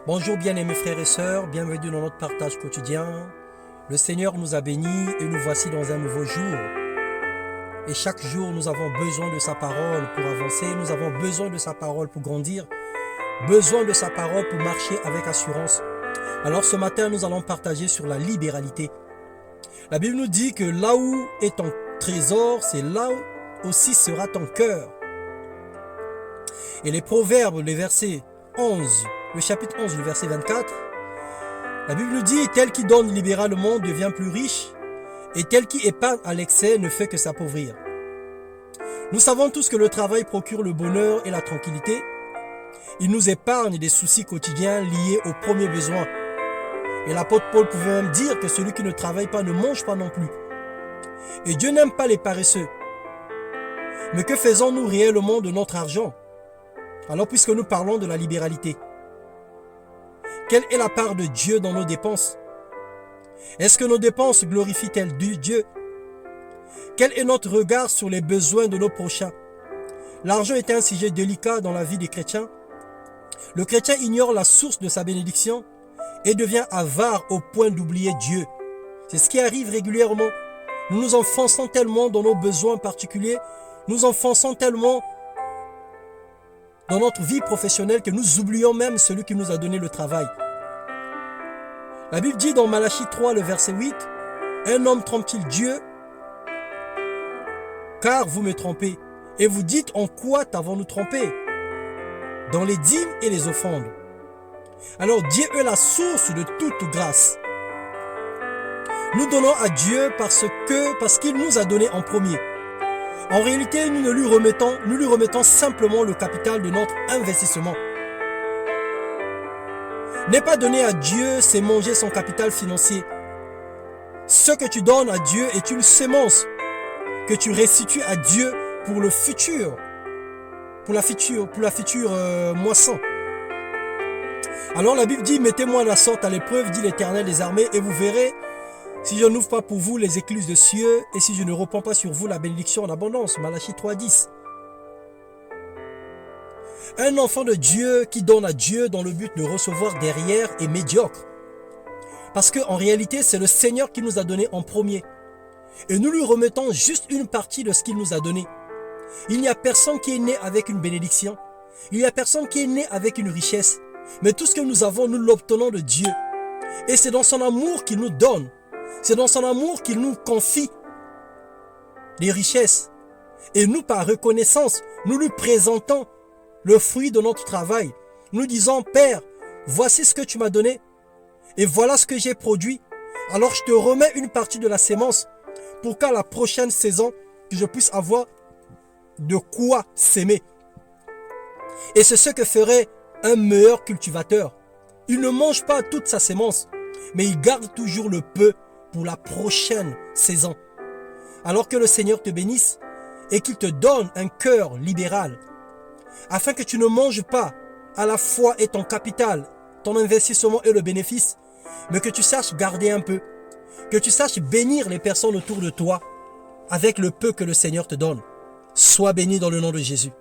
Bonjour bien-aimés frères et sœurs, bienvenue dans notre partage quotidien. Le Seigneur nous a bénis et nous voici dans un nouveau jour. Et chaque jour, nous avons besoin de sa parole pour avancer, nous avons besoin de sa parole pour grandir, besoin de sa parole pour marcher avec assurance. Alors ce matin, nous allons partager sur la libéralité. La Bible nous dit que là où est ton trésor, c'est là où aussi sera ton cœur. Et les Proverbes, le verset 11, le chapitre 11, le verset 24, la Bible nous dit « Tel qui donne libéralement devient plus riche, et tel qui épargne à l'excès ne fait que s'appauvrir. » Nous savons tous que le travail procure le bonheur et la tranquillité. Il nous épargne des soucis quotidiens liés aux premiers besoins. Et l'apôtre Paul pouvait même dire que celui qui ne travaille pas ne mange pas non plus. Et Dieu n'aime pas les paresseux. Mais que faisons-nous réellement de notre argent? Alors puisque nous parlons de la libéralité, quelle est la part de Dieu dans nos dépenses? Est-ce que nos dépenses glorifient-elles Dieu? Quel est notre regard sur les besoins de nos prochains? L'argent est un sujet délicat dans la vie des chrétiens. Le chrétien ignore la source de sa bénédiction et devient avare au point d'oublier Dieu. C'est ce qui arrive régulièrement. Nous nous enfonçons tellement dans nos besoins particuliers, nous enfonçons tellement dans notre vie professionnelle que nous oublions même celui qui nous a donné le travail. La Bible dit dans Malachie 3, le verset 8, « Un homme trompe-t-il Dieu? Car vous me trompez. Et vous dites, en quoi t'avons-nous trompé? Dans les dîmes et les offrandes. » Alors Dieu est la source de toute grâce. Nous donnons à Dieu parce qu'il nous a donné en premier. En réalité, nous lui remettons simplement le capital de notre investissement. Ne pas donner à Dieu, c'est manger son capital financier. Ce que tu donnes à Dieu est une sémence que tu restitues à Dieu pour le futur, pour la future moisson. Alors la Bible dit, mettez-moi la sorte à l'épreuve, dit l'Éternel des armées, et vous verrez si je n'ouvre pas pour vous les écluses des cieux et si je ne répands pas sur vous la bénédiction en abondance. Malachie 3,10. Un enfant de Dieu qui donne à Dieu dans le but de recevoir derrière est médiocre. Parce qu'en réalité, c'est le Seigneur qui nous a donné en premier. Et nous lui remettons juste une partie de ce qu'il nous a donné. Il n'y a personne qui est né avec une bénédiction. Il n'y a personne qui est né avec une richesse. Mais tout ce que nous avons, nous l'obtenons de Dieu. Et c'est dans son amour qu'il nous donne. C'est dans son amour qu'il nous confie les richesses. Et nous, par reconnaissance, nous lui présentons le fruit de notre travail. Nous disons, Père, voici ce que tu m'as donné. Et voilà ce que j'ai produit. Alors je te remets une partie de la sémence pour qu'à la prochaine saison, que je puisse avoir de quoi s'aimer. Et c'est ce que ferait un meilleur cultivateur. Il ne mange pas toute sa sémence, mais il garde toujours le peu pour la prochaine saison. Alors que le Seigneur te bénisse et qu'il te donne un cœur libéral, afin que tu ne manges pas à la fois et ton capital, ton investissement et le bénéfice, mais que tu saches garder un peu, que tu saches bénir les personnes autour de toi avec le peu que le Seigneur te donne. Sois béni dans le nom de Jésus.